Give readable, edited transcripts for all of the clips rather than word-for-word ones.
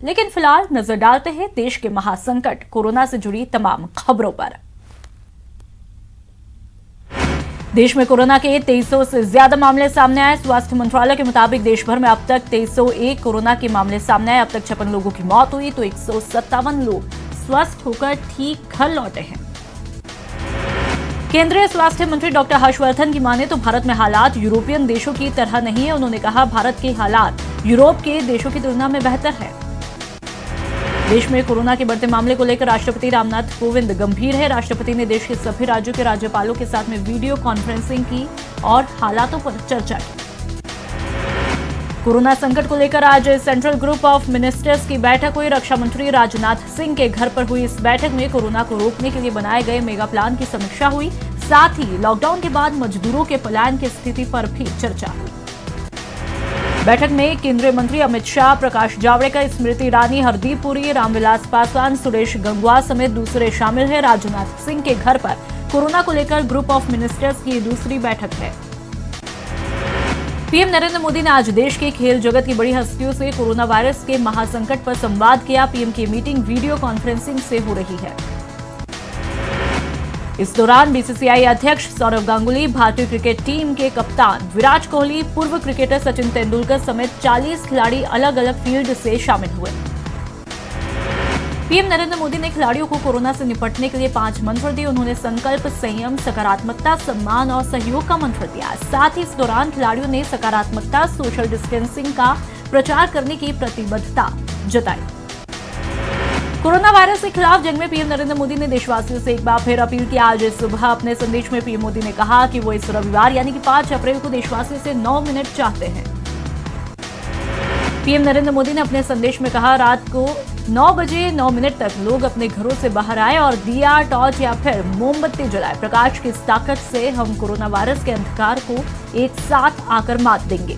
लेकिन फिलहाल नजर डालते हैं देश के महासंकट कोरोना से जुड़ी तमाम खबरों पर। देश में कोरोना के 2300 से ज्यादा मामले सामने आए। स्वास्थ्य मंत्रालय के मुताबिक देश भर में अब तक 2301 कोरोना के मामले सामने आए। अब तक 56 लोगों की मौत हुई तो 157 लोग स्वस्थ होकर ठीक घर लौटे हैं। केंद्रीय स्वास्थ्य मंत्री डॉक्टर हर्षवर्धन की माने तो भारत में हालात यूरोपियन देशों की तरह नहीं है। उन्होंने कहा भारत के हालात यूरोप के देशों की तुलना में बेहतर है। देश में कोरोना के बढ़ते मामले को लेकर राष्ट्रपति रामनाथ कोविंद गंभीर है। राष्ट्रपति ने देश के सभी राज्यों के राज्यपालों के साथ में वीडियो कॉन्फ्रेंसिंग की और हालातों पर चर्चा की। कोरोना संकट को लेकर आज सेंट्रल ग्रुप ऑफ मिनिस्टर्स की बैठक हुई। रक्षा मंत्री राजनाथ सिंह के घर पर हुई इस बैठक में कोरोना को रोकने के लिए बनाए गए मेगा प्लान की समीक्षा हुई। साथ ही लॉकडाउन के बाद मजदूरों के पलायन की स्थिति पर भी चर्चा हुई। बैठक में केंद्रीय मंत्री अमित शाह, प्रकाश जावड़ेकर, स्मृति ईरानी, हरदीप पुरी, रामविलास पासवान, सुरेश गंगवार समेत दूसरे शामिल हैं। राजनाथ सिंह के घर पर कोरोना को लेकर ग्रुप ऑफ मिनिस्टर्स की दूसरी बैठक है। पीएम नरेंद्र मोदी ने आज देश के खेल जगत की बड़ी हस्तियों से कोरोना वायरस के महासंकट पर संवाद किया। पीएम की मीटिंग वीडियो कॉन्फ्रेंसिंग से हो रही है। इस दौरान बीसीसीआई अध्यक्ष सौरव गांगुली, भारतीय क्रिकेट टीम के कप्तान विराट कोहली, पूर्व क्रिकेटर सचिन तेंदुलकर समेत 40 खिलाड़ी अलग अलग फील्ड से शामिल हुए। पीएम नरेंद्र मोदी ने खिलाड़ियों को कोरोना से निपटने के लिए 5 मंत्र दिए। उन्होंने संकल्प, संयम, सकारात्मकता, सम्मान और सहयोग का मंत्र दिया। साथ ही इस दौरान खिलाड़ियों ने सकारात्मकता, सोशल डिस्टेंसिंग का प्रचार करने की प्रतिबद्धता जताई। कोरोना वायरस के खिलाफ जंग में पीएम नरेंद्र मोदी ने देशवासियों से एक बार फिर अपील की। आज सुबह अपने संदेश में पीएम मोदी ने कहा कि वो इस रविवार यानी कि 5 अप्रैल को देशवासियों से 9 मिनट चाहते हैं। पीएम नरेंद्र मोदी ने अपने संदेश में कहा, रात को 9 बजे 9 मिनट तक लोग अपने घरों से बाहर आए और दिया, टॉर्च या फिर मोमबत्ती जलाए। प्रकाश की इस ताकत से हम कोरोना वायरस के अंधकार को एक साथ आकर मात देंगे।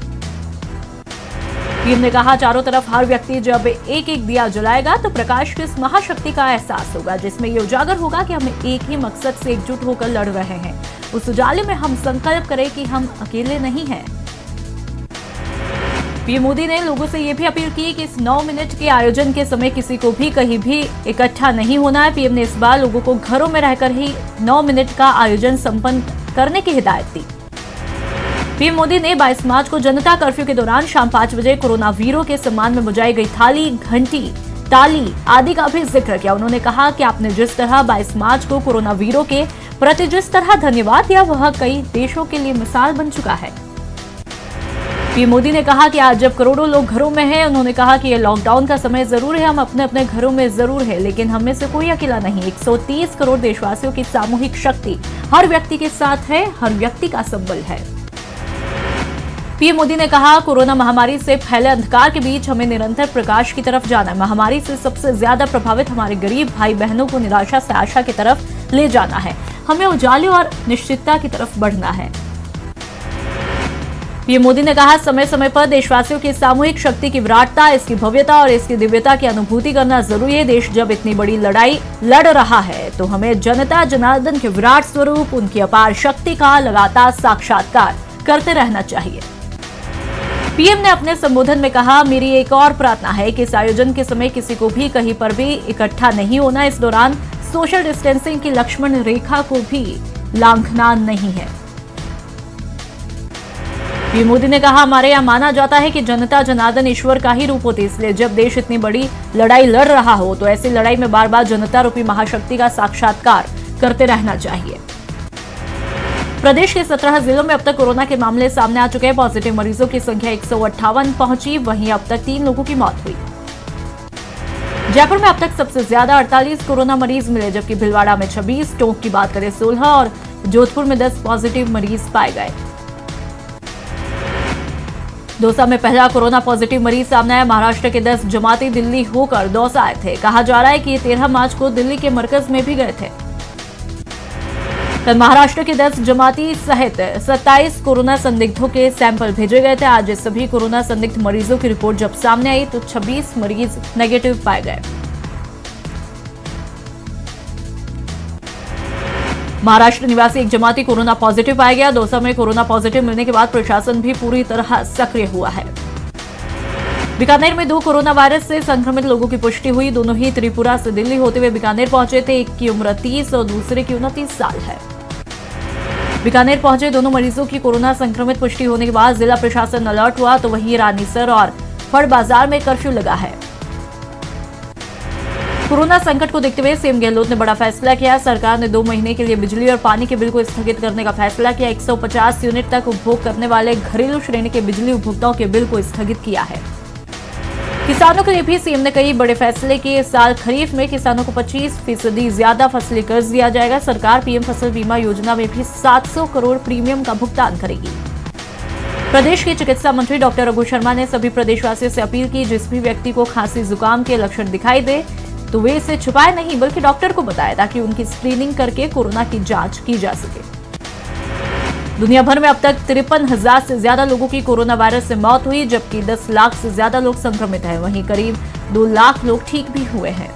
पीएम ने कहा, चारों तरफ हर व्यक्ति जब एक एक दिया जलाएगा तो प्रकाश की इस महाशक्ति का एहसास होगा, जिसमें ये उजागर होगा कि हम एक ही मकसद से एकजुट होकर लड़ रहे हैं। उस उजाले में हम संकल्प करें कि हम अकेले नहीं हैं। पीएम मोदी ने लोगों से यह भी अपील की कि इस 9 मिनट के आयोजन के समय किसी को भी कहीं भी इकट्ठा नहीं होना है। पीएम ने इस बार लोगों को घरों में रहकर ही 9 मिनट का आयोजन संपन्न करने की हिदायत दी। पीएम मोदी ने 22 मार्च को जनता कर्फ्यू के दौरान शाम 5 बजे कोरोना वीरों के सम्मान में बजाई गई थाली, घंटी, ताली आदि का भी जिक्र किया। उन्होंने कहा कि आपने जिस तरह 22 मार्च को कोरोना वीरों के प्रति जिस तरह धन्यवाद दिया वह कई देशों के लिए मिसाल बन चुका है। पीएम मोदी ने कहा कि आज जब करोड़ों लोग घरों में हैं, उन्होंने कहा कि यह लॉकडाउन का समय जरूर है, हम अपने अपने घरों में जरूर है, लेकिन हम में से कोई अकेला नहीं। 130 करोड़ देशवासियों की सामूहिक शक्ति हर व्यक्ति के साथ है, हर व्यक्ति का संबल है। पीएम मोदी ने कहा, कोरोना महामारी से फैले अंधकार के बीच हमें निरंतर प्रकाश की तरफ जाना है। महामारी से सबसे ज्यादा प्रभावित हमारे गरीब भाई बहनों को निराशा से आशा की तरफ ले जाना है। हमें उजाले और निश्चितता की तरफ बढ़ना है। पीएम मोदी ने कहा, समय समय पर देशवासियों की सामूहिक शक्ति की विराटता, इसकी भव्यता और इसकी दिव्यता की अनुभूति करना जरूरी है। देश जब इतनी बड़ी लड़ाई लड़ रहा है तो हमें जनता जनार्दन के विराट स्वरूप, उनकी अपार शक्ति का लगातार साक्षात्कार करते रहना चाहिए। पीएम ने अपने संबोधन में कहा, मेरी एक और प्रार्थना है कि इस आयोजन के समय किसी को भी कहीं पर भी इकट्ठा नहीं होना। इस दौरान सोशल डिस्टेंसिंग की लक्ष्मण रेखा को भी लांघना नहीं है। पीएम मोदी ने कहा, हमारे यहाँ माना जाता है कि जनता जनार्दन ईश्वर का ही रूप होती है, इसलिए जब देश इतनी बड़ी लड़ाई लड़ रहा हो तो ऐसी लड़ाई में बार बार जनता रूपी महाशक्ति का साक्षात्कार करते रहना चाहिए। प्रदेश के 17 जिलों में अब तक कोरोना के मामले सामने आ चुके हैं। पॉजिटिव मरीजों की संख्या 158 पहुंची, वहीं अब तक 3 लोगों की मौत हुई। जयपुर में अब तक सबसे ज्यादा 48 कोरोना मरीज मिले, जबकि भीलवाड़ा में 26, टोंक की बात करें 16 और जोधपुर में 10 पॉजिटिव मरीज पाए गए। दौसा में पहला कोरोना पॉजिटिव मरीज सामने आया। महाराष्ट्र के 10 जमाती दिल्ली होकर दौसा आए थे। कहा जा रहा है कि ये 13 मार्च को दिल्ली के मरकज में भी गए थे। कल महाराष्ट्र के 10 जमाती सहित 27 कोरोना संदिग्धों के सैंपल भेजे गए थे। आज सभी कोरोना संदिग्ध मरीजों की रिपोर्ट जब सामने आई तो 26 मरीज नेगेटिव पाए गए। महाराष्ट्र निवासी एक जमाती कोरोना पॉजिटिव पाया गया। दौसा में कोरोना पॉजिटिव मिलने के बाद प्रशासन भी पूरी तरह सक्रिय हुआ है। बीकानेर में 2 कोरोना वायरस से संक्रमित लोगों की पुष्टि हुई। दोनों ही त्रिपुरा से दिल्ली होते हुए बीकानेर पहुंचे थे। एक की उम्र 30 और दूसरे की 29 साल है। बीकानेर पहुंचे दोनों मरीजों की कोरोना संक्रमित पुष्टि होने के बाद जिला प्रशासन अलर्ट हुआ, तो वहीं रानीसर और फड़ बाजार में कर्फ्यू लगा है। कोरोना संकट को देखते हुए सीएम गहलोत ने बड़ा फैसला किया। सरकार ने 2 महीने के लिए बिजली और पानी के बिल को स्थगित करने का फैसला किया। 150 यूनिट तक उपभोग करने वाले घरेलू श्रेणी के बिजली उपभोक्ताओं के बिल को स्थगित किया है। किसानों के लिए भी सीएम ने कई बड़े फैसले किए। इस साल खरीफ में किसानों को 25% ज्यादा फसली कर्ज दिया जाएगा। सरकार पीएम फसल बीमा योजना में भी 700 करोड़ प्रीमियम का भुगतान करेगी। प्रदेश के चिकित्सा मंत्री डॉक्टर रघु शर्मा ने सभी प्रदेशवासियों से अपील की, जिस भी व्यक्ति को खांसी जुकाम के लक्षण दिखाई दे तो वे इसे छुपाए नहीं बल्कि डॉक्टर को बताएं, ताकि उनकी स्क्रीनिंग करके कोरोना की जांच की जा सके। दुनिया भर में अब तक 53,000 से ज्यादा लोगों की कोरोना वायरस से मौत हुई, जबकि 10 लाख से ज्यादा लोग संक्रमित हैं। वहीं करीब 2 लाख लोग ठीक भी हुए हैं।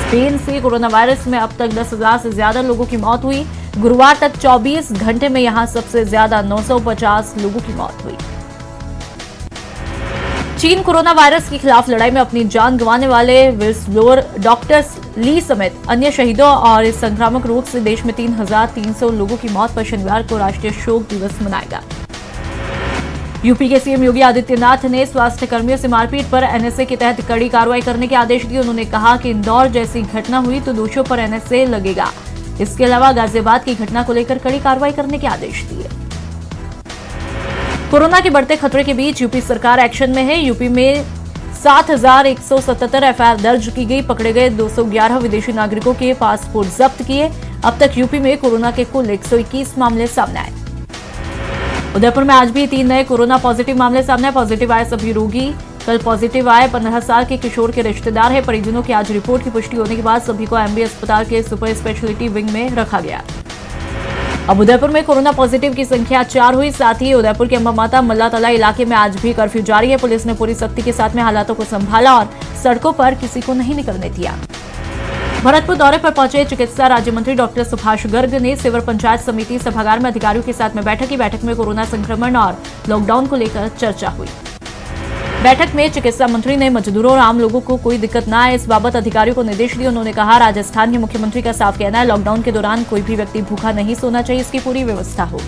स्पेन से कोरोना वायरस में अब तक 10,000 से ज्यादा लोगों की मौत हुई। गुरुवार तक 24 घंटे में यहां सबसे ज्यादा 950 लोगों की मौत हुई। चीन कोरोना वायरस के खिलाफ लड़ाई में अपनी जान गंवाने वाले विस्लोर डॉक्टर ली समेत अन्य शहीदों और इस संक्रामक रोग से देश में 3,300 लोगों की मौत पर शनिवार को राष्ट्रीय शोक दिवस मनाएगा। यूपी के सीएम योगी आदित्यनाथ ने स्वास्थ्य कर्मियों से मारपीट पर एनएसए के तहत कड़ी कार्रवाई करने के आदेश दिए। उन्होंने कहा कि इंदौर जैसी घटना हुई तो दोषियों पर एनएसए लगेगा। इसके अलावा गाजियाबाद की घटना को लेकर कड़ी कार्रवाई करने के आदेश दिए। कोरोना के बढ़ते खतरे के बीच यूपी सरकार एक्शन में है। यूपी में 7,177 एफआईआर दर्ज की गई। पकड़े गए 211 विदेशी नागरिकों के पासपोर्ट जब्त किए। अब तक यूपी में कोरोना के कुल 121 मामले सामने आए। उदयपुर में आज भी 3 नए कोरोना पॉजिटिव मामले सामने आए। पॉजिटिव आए सभी रोगी कल पॉजिटिव आए 15 साल के किशोर के रिश्तेदार है। परिजनों की आज रिपोर्ट की पुष्टि होने के बाद सभी को एमबी अस्पताल के सुपर स्पेशलिटी विंग में रखा गया। अब उदयपुर में कोरोना पॉजिटिव की संख्या 4 हुई। साथ ही उदयपुर के अंबा माता मल्ला तला इलाके में आज भी कर्फ्यू जारी है। पुलिस ने पूरी सख्ती के साथ में हालातों को संभाला और सड़कों पर किसी को नहीं निकलने दिया। भरतपुर दौरे पर पहुंचे चिकित्सा राज्य मंत्री डॉक्टर सुभाष गर्ग ने सिवर पंचायत समिति सभागार में अधिकारियों के साथ में बैठक की। बैठक में कोरोना संक्रमण और लॉकडाउन को लेकर चर्चा हुई। बैठक में चिकित्सा मंत्री ने मजदूरों और आम लोगों को कोई दिक्कत न आए, इस बाबत अधिकारियों को निर्देश दिए। उन्होंने कहा, राजस्थान के मुख्यमंत्री का साफ कहना है, लॉकडाउन के दौरान कोई भी व्यक्ति भूखा नहीं सोना चाहिए, इसकी पूरी व्यवस्था हो।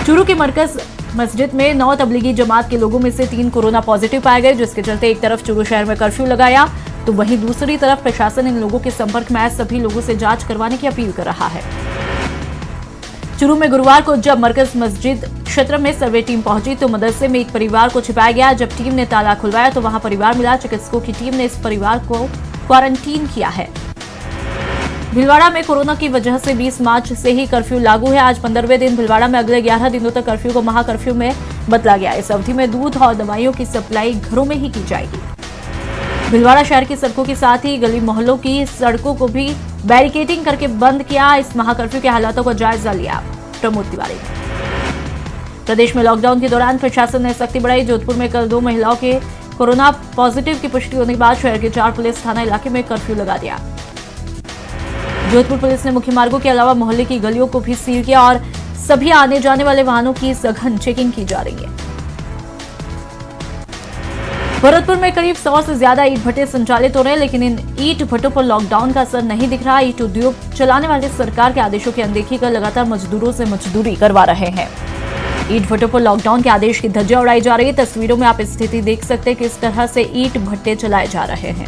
चूरू की मरकज मस्जिद में 9 तबलीगी जमात के लोगों में से 3 कोरोना पॉजिटिव पाए गए, जिसके चलते एक तरफ चूरू शहर में कर्फ्यू लगाया तो वहीं दूसरी तरफ प्रशासन इन लोगों के संपर्क में आए सभी लोगों से जांच करवाने की अपील कर रहा है। चूरू में गुरुवार को जब मरकज मस्जिद क्षेत्र में सर्वे टीम पहुंची तो मदरसे में एक परिवार को छिपाया गया। जब टीम ने ताला खुलवाया तो वहां परिवार मिला। चिकित्सकों की टीम ने इस परिवार को क्वारंटीन किया है। भीलवाड़ा में कोरोना की वजह से 20 मार्च से ही कर्फ्यू लागू है। आज 15वें दिन भीलवाड़ा में अगले 11 दिनों तक कर्फ्यू को महाकर्फ्यू में बदला गया। इस अवधि में दूध और दवाइयों की सप्लाई घरों में ही की जाएगी। भीलवाड़ा शहर की सड़कों के साथ ही गली मोहल्लों की सड़कों को भी बैरिकेडिंग करके बंद किया। इस महाकर्फ्यू के हालातों का जायजा लिया प्रमोद तिवारी ने। प्रदेश में लॉकडाउन के दौरान प्रशासन ने सख्ती बढ़ाई। जोधपुर में कल 2 महिलाओं के कोरोना पॉजिटिव की पुष्टि होने के बाद शहर के 4 पुलिस थाना इलाके में कर्फ्यू लगा दिया। जोधपुर पुलिस ने मुख्य मार्गों के अलावा मोहल्ले की गलियों को भी सील किया और सभी आने जाने वाले वाहनों की सघन चेकिंग की जा रही है। भरतपुर में करीब 100 से ज्यादा ईंट भट्टे संचालित हो रहे हैं, लेकिन इन ईंट भट्टों पर लॉकडाउन का असर नहीं दिख रहा। ईंट उद्योग चलाने वाले सरकार के आदेशों की अनदेखी कर लगातार मजदूरों से मजदूरी करवा रहे हैं। ईंट भट्टों पर लॉकडाउन के आदेश की धज्जियां उड़ाई जा रही है। तस्वीरों में आप स्थिति देख सकते हैं कि इस तरह से ईंट भट्टे चलाए जा रहे हैं।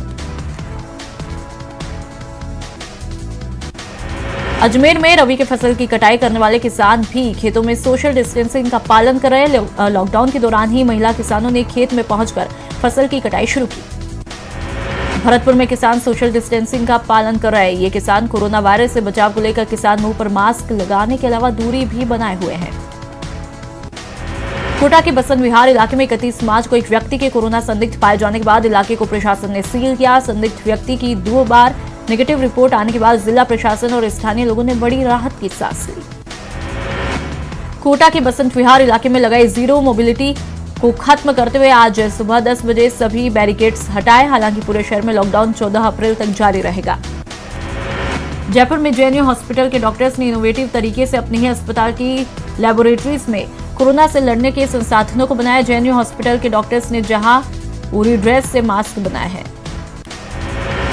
अजमेर में रबी की फसल की कटाई करने वाले किसान भी खेतों में सोशल डिस्टेंसिंग का पालन कर रहे हैं। लॉकडाउन के दौरान ही महिला किसानों ने खेत में पहुंचकर फसल की कटाई शुरू की। भरतपुर में किसान सोशल डिस्टेंसिंग का पालन कर रहे हैं। ये किसान कोरोना वायरस से बचाव को लेकर किसान मुंह पर मास्क लगाने के अलावा दूरी भी बनाए हुए हैं। कोटा के बसंत विहार इलाके में 31 मार्च को एक व्यक्ति के कोरोना संदिग्ध पाए जाने के बाद इलाके को प्रशासन ने सील किया। संदिग्ध व्यक्ति की 2 बार नेगेटिव रिपोर्ट आने के बाद जिला प्रशासन और स्थानीय लोगों ने बड़ी राहत की सांस ली। कोटा के बसंत विहार इलाके में लगाई जीरो मोबिलिटी को खत्म करते हुए आज सुबह 10 बजे सभी बैरिकेड्स हटाए। हालांकि पूरे शहर में लॉकडाउन 14 अप्रैल तक जारी रहेगा। जयपुर में जेएनयू हॉस्पिटल के डॉक्टर्स ने इनोवेटिव तरीके से अपने ही अस्पताल की लैबोरेटरीज में कोरोना से लड़ने के संसाधनों को बनाया। जेएनयू हॉस्पिटल के डॉक्टर्स ने जहां पूरी ड्रेस से मास्क बनाए हैं,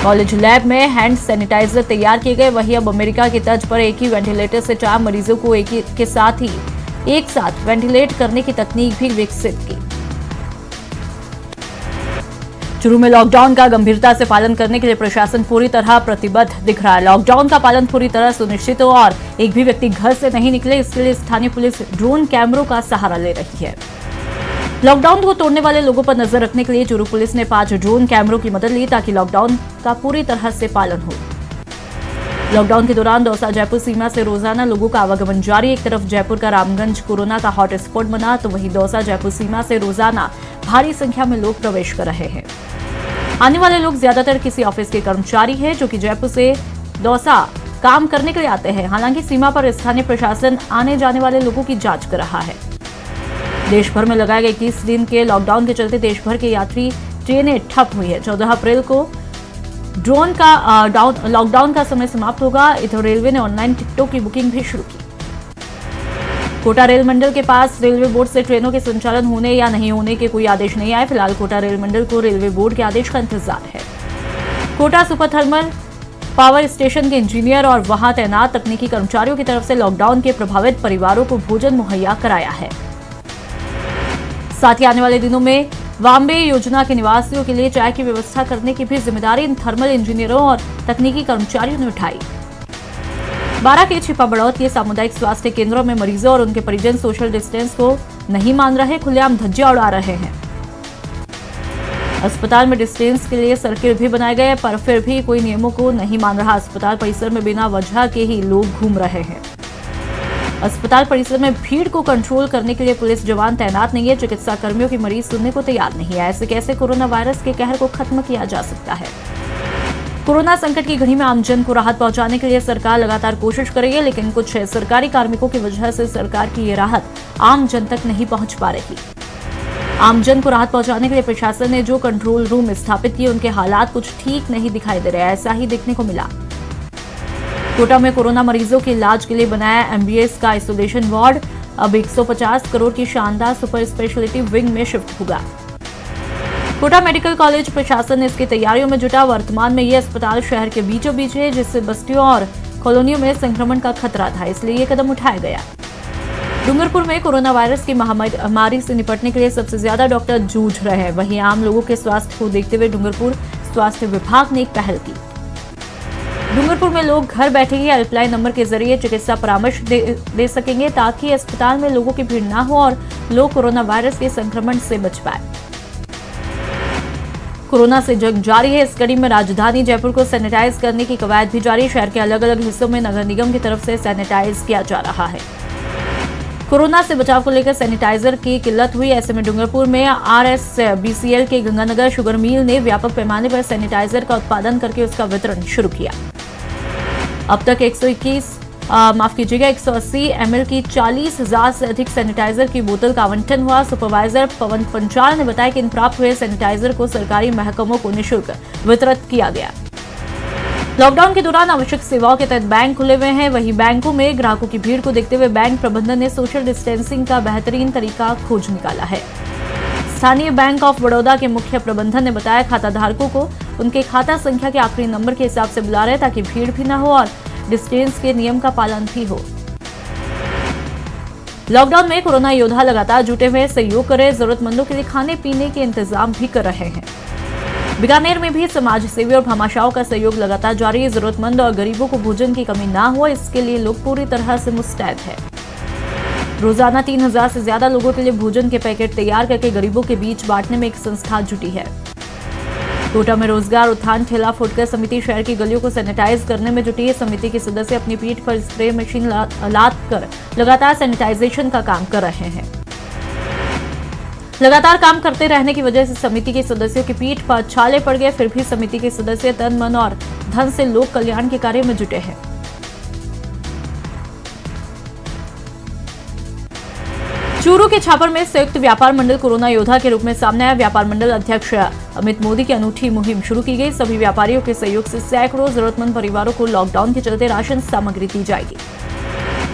कॉलेज लैब में हैंड सैनिटाइजर तैयार किए गए। वहीं अब अमेरिका की तर्ज पर एक ही वेंटिलेटर से 4 मरीजों को एक साथ वेंटिलेट करने की तकनीक भी विकसित की। चूरू में लॉकडाउन का गंभीरता से पालन करने के लिए प्रशासन पूरी तरह प्रतिबद्ध दिख रहा है। लॉकडाउन का पालन पूरी तरह सुनिश्चित हो और एक भी व्यक्ति घर से नहीं निकले, इसके लिए स्थानीय पुलिस ड्रोन कैमरों का सहारा ले रही है। लॉकडाउन को तोड़ने वाले लोगों पर नजर रखने के लिए चूरू पुलिस ने 5 ड्रोन कैमरों की मदद ली ताकि लॉकडाउन का पूरी तरह से पालन हो। लॉकडाउन के दौरान दौसा जयपुर सीमा से रोजाना लोगों का आवागमन जारी। एक तरफ जयपुर का रामगंज कोरोना का हॉट स्पॉट बना, तो वहीं दौसा जयपुर सीमा से रोजाना भारी संख्या में लोग प्रवेश कर रहे हैं। आने वाले लोग ज्यादातर किसी ऑफिस के कर्मचारी हैं जो कि जयपुर से दौसा काम करने के लिए आते हैं। हालांकि सीमा पर स्थानीय प्रशासन आने जाने वाले लोगों की जांच कर रहा है। देश भर में लगाए गए 21 दिन के लॉकडाउन के चलते देश भर के यात्री ट्रेनें ठप हुई है। 14 अप्रैल को लॉकडाउन का समय समाप्त होगा। इधर रेलवे ने ऑनलाइन टिकटों की बुकिंग भी शुरू की। कोटा रेल मंडल के पास रेलवे बोर्ड से ट्रेनों के संचालन होने या नहीं होने के कोई आदेश नहीं आए। फिलहाल कोटा रेल मंडल को रेलवे बोर्ड के आदेश का इंतजार है। Kota super thermal power station के इंजीनियर और वहां तैनात तकनीकी कर्मचारियों की तरफ से लॉकडाउन के प्रभावित परिवारों को भोजन मुहैया कराया है। साथ ही आने वाले दिनों में वाम्बे योजना के निवासियों के लिए चाय की व्यवस्था करने की भी जिम्मेदारी इन थर्मल इंजीनियरों और तकनीकी कर्मचारियों ने उठाई। 12 के छिपा बड़ौत के सामुदायिक स्वास्थ्य केंद्रों में मरीजों और उनके परिजन सोशल डिस्टेंस को नहीं मान रहे, खुलेआम धज्जियां उड़ा रहे हैं। अस्पताल में डिस्टेंस के लिए सर्किल भी बनाए गए, पर फिर भी कोई नियमों को नहीं मान रहा। अस्पताल परिसर में बिना वजह के ही लोग घूम रहे हैं। अस्पताल परिसर में भीड़ को कंट्रोल करने के लिए पुलिस जवान तैनात नहीं है। चिकित्सा कर्मियों की मरीज सुनने को तैयार नहीं है। ऐसे कैसे कोरोना वायरस के कहर को खत्म किया जा सकता है? कोरोना संकट की घड़ी में आमजन को राहत पहुंचाने के लिए सरकार लगातार कोशिश कर रही है, लेकिन कुछ सरकारी कार्मिकों की वजह से सरकार की ये राहत आम जन तक नहीं पहुंच पा रही। आमजन को राहत पहुंचाने के लिए प्रशासन ने जो कंट्रोल रूम स्थापित किए, उनके हालात कुछ ठीक नहीं दिखाई दे रहे। ऐसा ही देखने को मिला। कोटा में कोरोना मरीजों के इलाज के लिए बनाया एमबीएस का आइसोलेशन वार्ड अब 150 करोड़ की शानदार सुपर स्पेशलिटी विंग में शिफ्ट होगा। कोटा मेडिकल कॉलेज प्रशासन इसकी तैयारियों में जुटा। वर्तमान में यह अस्पताल शहर के बीचों बीच है, जिससे बस्तियों और कॉलोनियों में संक्रमण का खतरा था, इसलिए यह कदम उठाया गया। डूंगरपुर में कोरोना वायरस की महामारी से निपटने के लिए सबसे ज्यादा डॉक्टर जूझ रहे हैं। वहीं आम लोगों के स्वास्थ्य को देखते हुए डूंगरपुर स्वास्थ्य विभाग ने एक पहल की। डूंगरपुर में लोग घर बैठे ही हेल्पलाइन नंबर के जरिए चिकित्सा परामर्श दे सकेंगे, ताकि अस्पताल में लोगों की भीड़ न हो और लोग कोरोना वायरस के संक्रमण से बच पाए। कोरोना से जंग जारी है। इस कड़ी में राजधानी जयपुर को सैनिटाइज करने की कवायद भी जारी। शहर के अलग अलग हिस्सों में नगर निगम की तरफ से सैनिटाइज किया जा रहा है। कोरोना से बचाव को लेकर सैनिटाइजर की किल्लत हुई। ऐसे में डूंगरपुर में RSBCL के गंगानगर शुगर मिल ने व्यापक पैमाने पर सैनिटाइजर का उत्पादन करके उसका वितरण शुरू किया। अब तक 180 ml की 40,000 से अधिक सैनिटाइजर की बोतल का आवंटन हुआ। सुपरवाइजर पवन पंचाल ने बताया कि इन प्राप्त हुए सैनिटाइजर को सरकारी महकमों को निःशुल्क वितरित किया गया। लॉकडाउन के दौरान आवश्यक सेवाओं के तहत बैंक खुले हुए हैं। वहीं बैंकों में ग्राहकों की भीड़ को देखते हुए बैंक प्रबंधन ने सोशल डिस्टेंसिंग का बेहतरीन तरीका खोज निकाला है। स्थानीय बैंक ऑफ बड़ौदा के मुख्य प्रबंधन ने बताया, खाता धारकों को उनके खाता संख्या के आखिरी नंबर के हिसाब से बुला रहे, ताकि भीड़ भी न हो और डिस्टेंस के नियम का पालन भी हो। लॉकडाउन में कोरोना योद्धा लगातार जुटे हुए सहयोग कर रहे, जरूरतमंदों के लिए खाने पीने के इंतजाम भी कर रहे हैं। बीकानेर में भी समाज सेवी और भामाशाहों का सहयोग लगातार जारी है। जरूरतमंद और गरीबों को भोजन की कमी ना हो, इसके लिए लोग पूरी तरह से मुस्तैद है। रोजाना 3000 से ज्यादा लोगों के लिए भोजन के पैकेट तैयार करके गरीबों के बीच बांटने में एक संस्था जुटी है। कोटा में रोजगार उत्थान ठेला फुटकर समिति शहर की गलियों को सैनिटाइज करने में जुटी है। समिति के सदस्य अपनी पीठ पर स्प्रे मशीन लाद कर लगातार सैनिटाइजेशन का काम कर रहे हैं। लगातार काम करते रहने की वजह से समिति के सदस्यों की पीठ पर छाले पड़ गए, फिर भी समिति के सदस्य तन मन और धन से लोक कल्याण के कार्य में जुटे हैं। चूरू के छापर में संयुक्त व्यापार मंडल कोरोना योद्धा के रूप में सामने आया। व्यापार मंडल अध्यक्ष अमित मोदी की अनूठी मुहिम शुरू की गई। सभी व्यापारियों के सहयोग से सैकड़ों जरूरतमंद परिवारों को लॉकडाउन के चलते राशन सामग्री दी जाएगी।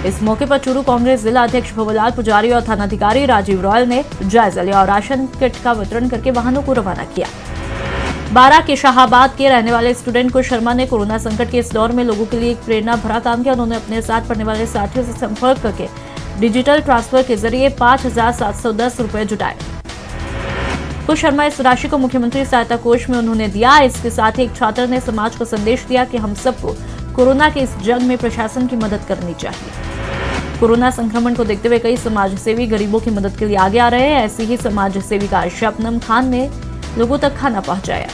इस मौके पर चूरू कांग्रेस जिला अध्यक्ष भवलाल पुजारी और थानाधिकारी राजीव रॉयल ने जायजा लिया और राशन किट का वितरण करके वाहनों को रवाना किया। बारां के शाहाबाद के रहने वाले स्टूडेंट को शर्मा ने कोरोना संकट के इस दौर में लोगों के लिए एक प्रेरणा भरा काम किया। उन्होंने अपने साथ पढ़ने वाले साथियों से संपर्क करके डिजिटल ट्रांसफर के जरिए 5,710 रुपए जुटाए। कुछ शर्मा इस राशि को मुख्यमंत्री सहायता कोष में उन्होंने दिया। इसके साथ ही एक छात्र ने समाज को संदेश दिया कि हम सबको कोरोना के इस जंग में प्रशासन की मदद करनी चाहिए। कोरोना संक्रमण को देखते हुए कई समाज सेवी गरीबों की मदद के लिए आगे आ रहे हैं। ऐसी ही समाज सेविका शबनम खान ने लोगों तक खाना पहुंचाया।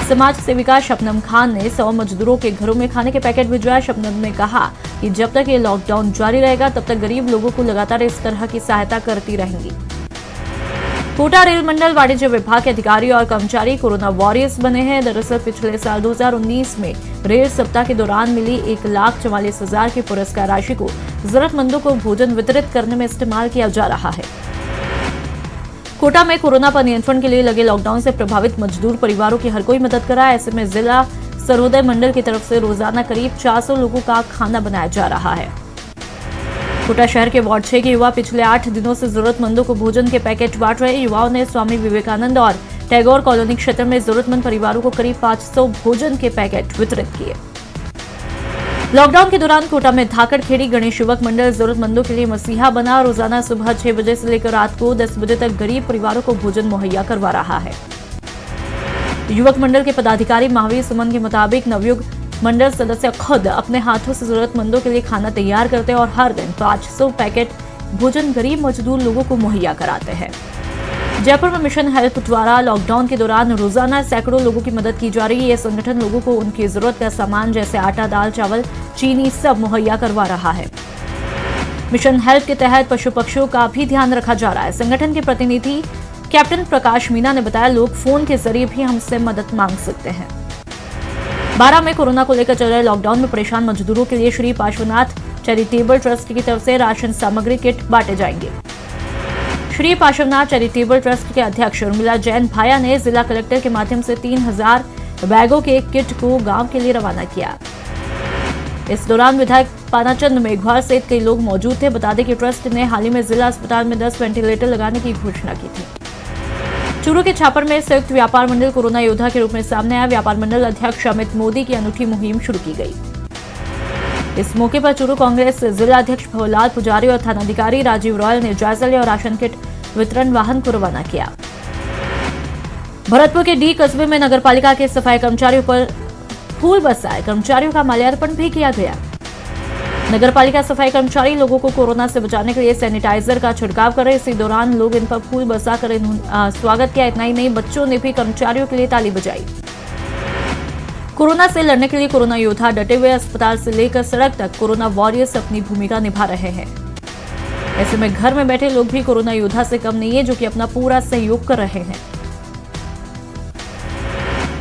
समाज सेविका शबनम खान ने 100 मजदूरों के घरों में खाने के पैकेट भिजवाए। शबनम ने कहा कि जब तक ये लॉकडाउन जारी रहेगा तब तक गरीब लोगों को लगातार इस तरह की सहायता करती रहेंगी। कोटा रेल मंडल वाणिज्य विभाग के अधिकारी और कर्मचारी कोरोना वॉरियर्स बने हैं। दरअसल पिछले साल 2019 में रेल सप्ताह के दौरान मिली 1,44,000 की पुरस्कार राशि को जरूरतमंदों को भोजन वितरित करने में इस्तेमाल किया जा रहा है। कोटा में कोरोना पर नियंत्रण के लिए लगे लॉकडाउन से प्रभावित मजदूर परिवारों की हर कोई मदद करा। ऐसे में जिला सर्वोदय मंडल की तरफ से रोजाना करीब 400 लोगों का खाना बनाया जा रहा है। कोटा शहर के वार्ड 6 के युवा पिछले 8 दिनों से जरूरतमंदों को भोजन के पैकेट बांट रहे। युवाओं ने स्वामी विवेकानंद और टैगोर कॉलोनी क्षेत्र में जरूरतमंद परिवारों को करीब 500 भोजन के पैकेट वितरित किए। लॉकडाउन के दौरान कोटा में धाकड़खेड़ी गणेश युवक मंडल जरूरतमंदों के लिए मसीहा बना। रोजाना सुबह 6 बजे से लेकर रात को 10 बजे तक गरीब परिवारों को भोजन मुहैया करवा रहा है। युवक मंडल के पदाधिकारी महावीर सुमन के मुताबिक नवयुग मंडल सदस्य खुद अपने हाथों से जरूरतमंदों के लिए खाना तैयार करते हैं और हर दिन 500 पैकेट भोजन गरीब मजदूर लोगों को मुहैया कराते हैं। जयपुर में मिशन हेल्प द्वारा लॉकडाउन के दौरान रोजाना सैकड़ों लोगों की मदद की जा रही है। यह संगठन लोगों को उनकी जरूरत का सामान जैसे आटा, दाल, चावल, चीनी सब मुहैया करवा रहा है। मिशन हेल्प के तहत पशु पक्षियों का भी ध्यान रखा जा रहा है। संगठन के प्रतिनिधि कैप्टन प्रकाश मीना ने बताया, लोग फोन के जरिए भी हमसे मदद मांग सकते हैं। बारां में कोरोना को लेकर चल रहे लॉकडाउन में परेशान मजदूरों के लिए श्री पार्श्वनाथ चैरिटेबल ट्रस्ट की तरफ से राशन सामग्री किट बांटे जाएंगे। श्री पार्श्वनाथ चैरिटेबल ट्रस्ट के अध्यक्ष उर्मिला जैन भाया ने जिला कलेक्टर के माध्यम से 3,000 बैगों के किट को गांव के लिए रवाना किया। इस दौरान विधायक पानाचंद मेघवाल सहित कई लोग मौजूद थे। बता दें कि ट्रस्ट ने हाल ही में जिला अस्पताल में 10 वेंटिलेटर लगाने की घोषणा की थी। चूरू के छापर में संयुक्त व्यापार मंडल कोरोना योद्धा के रूप में सामने आया। व्यापार मंडल अध्यक्ष अमित मोदी की अनूठी मुहिम शुरू की गई। इस मौके पर चूरू कांग्रेस जिला अध्यक्ष भवलाल पुजारी और थानाधिकारी राजीव रॉयल ने जायजा लिया और राशन किट वितरण वाहन को रवाना किया। भरतपुर के डी कस्बे में नगरपालिका के सफाई कर्मचारियों पर फूल बरसाए। कर्मचारियों का माल्यार्पण भी किया गया। नगरपालिका सफाई कर्मचारी लोगों को कोरोना से बचाने के लिए सैनिटाइजर का छिड़काव कर रहे। इसी दौरान लोग इन पर फूल बरसाकर स्वागत किया। इतना ही नहीं, बच्चों ने भी कर्मचारियों के लिए ताली बजाई। कोरोना से लड़ने के लिए कोरोना योद्धा डटे हुए। अस्पताल से लेकर सड़क तक कोरोना वॉरियर्स अपनी भूमिका निभा रहे हैं। ऐसे में घर में बैठे लोग भी कोरोना योद्धा से कम नहीं है, जो कि अपना पूरा सहयोग कर रहे हैं।